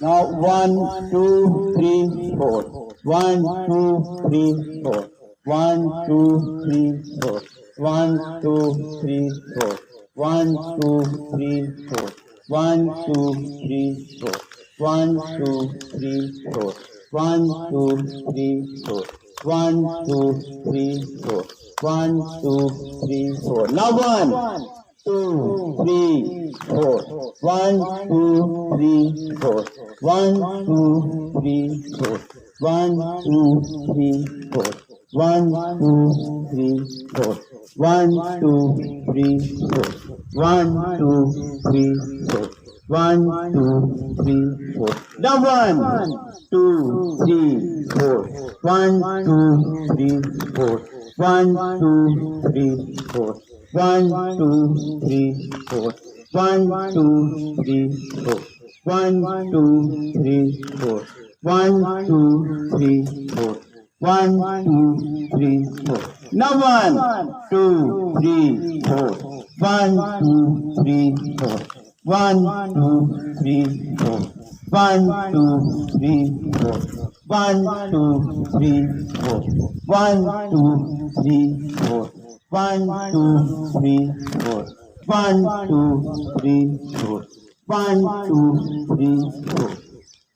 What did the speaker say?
Now 1 2 3 4 1 2 3 4 1 2 3 4 1 2 3 4 1 2 3 4 1 2 3 4 1 2 3 4 1 2 3 4 1 2 3 4 1 2 3 4. Now 1 2 3 4 1 2 3 4 1 2 3 4 1 2 3 4 1 2 3 4 1 2 3 4 1 2 3 4 1 2 3 4. Now 1 2 3 4 1 2 3 4 1 2 3 4 1 2 3 4 1 2 3 4 1 2 3 4 1 2 3 4 1 2 3 4. Now 1 2 3 4 1 2 3 4 1 2 3 4 1 2 3 4 1 2 3 4 1 2 3 4 1 2 3 4 1 2 3 4 1 2 3 4.